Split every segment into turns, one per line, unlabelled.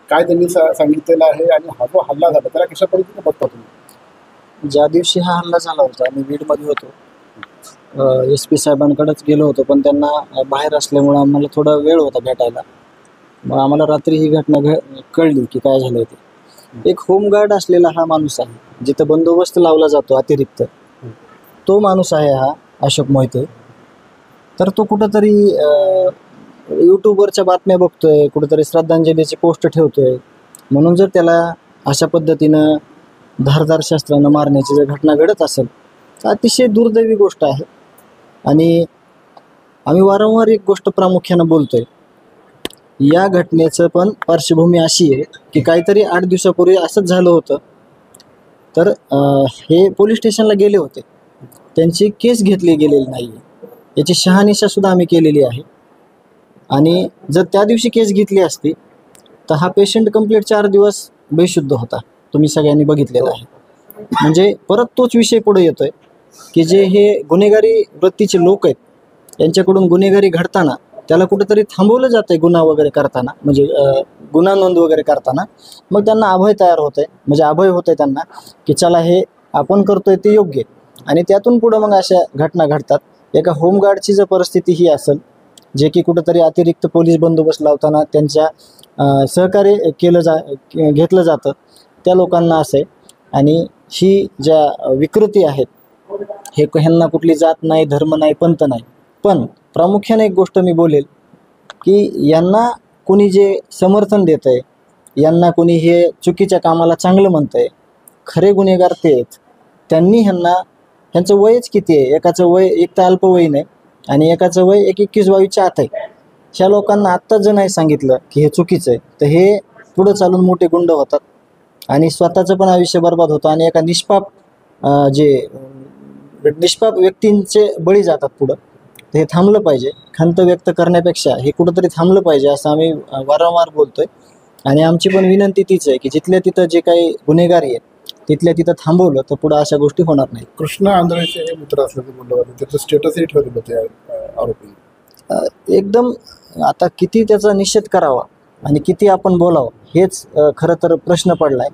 काय त्यांनी सांगितलेलं आहे आणि हा जो हल्ला झाला त्याला कशा पद्धतीने बघता तुम्ही?
ज्या दिवशी हा हल्ला झाला होता मी बीडमध्ये होतो, SP साहेबांकडेच गेलो होतो, पण त्यांना बाहेर असल्यामुळे आम्हाला थोडा वेळ होता भेटायला. मग आम्हाला रात्री ही घटना कळली की काय झालं ते. एक होमगार्ड असलेला हा माणूस आहे, जिथं बंदोबस्त लावला जातो अतिरिक्त, तो माणूस आहे हा अशोक मोहिते. तर तो कुठंतरी यूट्यूबवरच्या बातम्या बघतोय, कुठंतरी श्रद्धांजलीची पोस्ट ठेवतोय, म्हणून जर त्याला अशा पद्धतीनं धारदार शस्त्रानं मारण्याची जर घटना घडत असेल तर अतिशय दुर्दैवी गोष्ट आहे. आणि आम्ही वारंवार एक गोष्ट प्रामुख्यानं बोलतोय, या घटनेचं पण पार्श्वभूमी अशी आहे की काहीतरी 8 दिवसापूर्वी असंच झालं होतं. तर हे पोलीस स्टेशनला गेले होते, त्यांची केस घेतली गेलेली नाही आहे, याची शहानिशा सुद्धा आम्ही केलेली आहे. आणि जर त्या दिवशी केस घेतली असती तर हा पेशंट कंप्लीट 4 दिवस बेशुद्ध होता, तुम्ही सगळ्यांनी बघितलेलं आहे. म्हणजे परत तोच विषय पुढे येतोय की जे हे गुन्हेगारी वृत्तीचे लोक आहेत, यांच्याकडून गुन्हेगारी घडताना त्याला कुठेतरी थांबवलं जातं आहे गुन्हा वगैरे करताना, म्हणजे गुन्हा नोंद वगैरे करताना. मग त्यांना अभय तयार होतं आहे, म्हणजे अभय होतं आहे त्यांना की चला हे आपण करतोय ते योग्य. आणि त्यातून पुढं मग अशा घटना घडतात. एका होमगार्डची जर परिस्थिती ही असेल, जे की कुठंतरी अतिरिक्त पोलीस बंदोबस्त लावताना त्यांच्या सहकार्य घेतलं जातं, त्या लोकांना असं आहे. आणि ही ज्या विकृती आहेत, हे ह्यांना कुठली जात नाही, धर्म नाही, पंथ नाही. पण प्रामुख्याने एक गोष्ट मी बोलेल की यांना कोणी जे समर्थन देतं आहे, यांना कोणी हे चुकीच्या कामाला चांगलं म्हणतं आहे, खरे गुन्हेगार ते आहेत. त्यांनी ह्यांचं वयच किती आहे, एकाचं वय एक तर अल्पवयीन आहे आणि एकाचं वय 21-22च्या आत आहे. ह्या लोकांना आत्ताच जर नाही सांगितलं की हे चुकीचं आहे तर हे पुढं चालून मोठे गुंड होतात आणि स्वतःचं पण आयुष्य बर्बाद होतं आणि एका निष्पाप व्यक्तींचे बळी जातात पुढं. तर हे थांबलं पाहिजे. खंत व्यक्त करण्यापेक्षा हे कुठंतरी थांबलं पाहिजे असं आम्ही वारंवार बोलतोय. आणि आमची पण विनंती तीच आहे की जिथल्या तिथं जे काही गुन्हेगारी आहेत तिथल्या तिथं थांबवलं तर पुढं अशा गोष्टी होणार नाही.
कृष्णा आंधळेचे हे मित्र असल्याचं बोललं होतं, त्याचं स्टेटसही ठेवलेलं होते आरोपी.
एकदम आता किती त्याचा निषेध करावा आणि किती आपण बोलावं हेच खरं तर प्रश्न पडला आहे.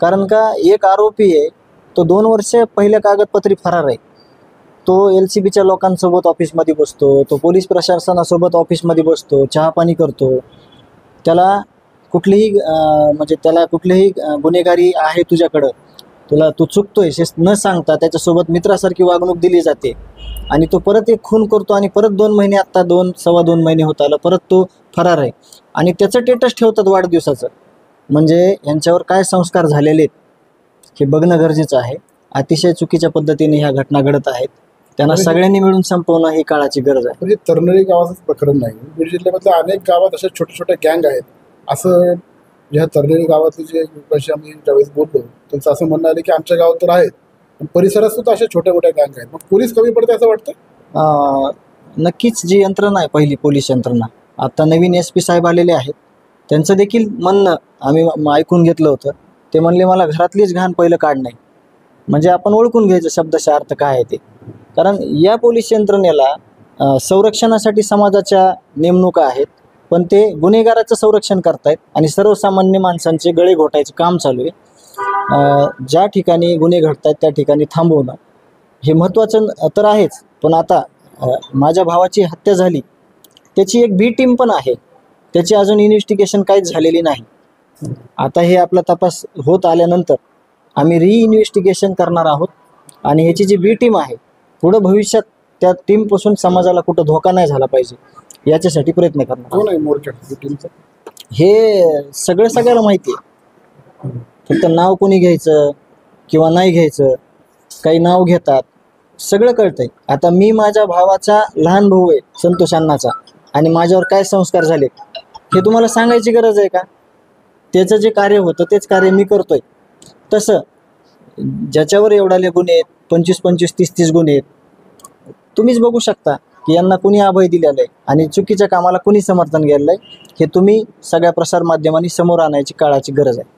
कारण का एक आरोपी आहे, तो 2 वर्ष पहिल्या कागदपत्री फरार आहे. तो LCBच्या लोकांसोबत ऑफिसमध्ये बसतो, तो पोलीस प्रशासनासोबत ऑफिसमध्ये बसतो, चहापाणी करतो. त्याला कुठलीही गुन्हेगारी आहे तुझ्याकडं, तू चुकतोय न सांगता त्याच्यासोबत मित्रासारखी वागणूक दिली जाते. आणि तो परत एक खून करतो आणि परत 2 महिने, आत्ता 2-2.25 महिने होत आलं, परत तो फरार आहे. आणि त्याचं स्टेटस ठेवतात वाढदिवसाचं. म्हणजे यांच्यावर काय संस्कार झालेले आहेत हे बघणं गरजेचं आहे. अतिशय चुकीच्या पद्धतीने ह्या घटना घडत आहेत, त्यांना सगळ्यांनी मिळून संपवणं ही काळाची गरज आहे.
म्हणजे तर्नळी गावाचंच प्रकरण नाही, बीड जिल्ह्यामधल्या अनेक गावात अशा छोटे छोटे गँग आहेत. असं ह्या तर्नळी गावातले जे लोकांशी आम्ही ज्यावेळेस बोललो त्यांचं असं म्हणणं आलं की आमच्या गावात तर आहेत, पण परिसरात सुद्धा अशा छोट्या मोठ्या गँग आहेत. मग पोलीस कमी पडते असं वाटतं?
नक्कीच जी यंत्रणा आहे पहिली पोलीस यंत्रणा, आता नवीन SP साहेब आलेले आहेत, त्यांचं देखील म्हणणं आम्ही ऐकून घेतलं होतं. ते म्हणले मला घरातलीच घाण पहिलं काढ नाही. म्हणजे आपण ओळखून घ्यायचं शब्दाचा अर्थ काय आहे ते. कारण या पोलीस यंत्रणेला संरक्षणासाठी समाजाच्या नेमणुका आहेत, पण ते गुन्हेगाराचं संरक्षण करतायत आणि सर्वसामान्य माणसांचे गळे घोटायचं काम चालू आहे. ज्या ठिकाणी गुन्हे घडतायत त्या ठिकाणी थांबवणं हे महत्त्वाचं तर आहेच. पण आता माझ्या भावाची हत्या झाली, त्याची एक B टीम पण आहे, त्याची अजून इन्व्हेस्टिगेशन काहीच झालेली नाही. आता हे आपला तपास होत आल्यानंतर आम्ही रिइन्व्हेस्टिगेशन करणार आहोत आणि ह्याची जी B टीम आहे पुढं भविष्यात त्या टीमपासून समाजाला कुठं धोका नाही झाला पाहिजे याच्यासाठी प्रयत्न करणार.
कोण आहे मोर्चा टीमचं?
हे सगळ्याला माहिती आहे. फक्त नाव कोणी घ्यायचं किंवा नाही घ्यायचं, काही नाव घेतात, सगळं कळतंय. आता मी माझ्या भावाचा लहान भाऊ आहे संतोष अण्णाचा, आणि माझ्यावर काय संस्कार झाले हे तुम्हाला सांगायची गरज आहे का? त्याचं जे कार्य होतं तेच कार्य मी करतोय. तसं ज्याच्यावर एवढाले गुन्हे आहेत, 25-25, 30-30 गुन्हे आहेत, तुम्हीच बघू शकता की यांना कुणी अभय दिलेलं आहे आणि चुकीच्या कामाला कुणी समर्थन केलेलं आहे हे तुम्ही सगळ्या प्रसारमाध्यमांनी समोर आणायची काळाची गरज आहे.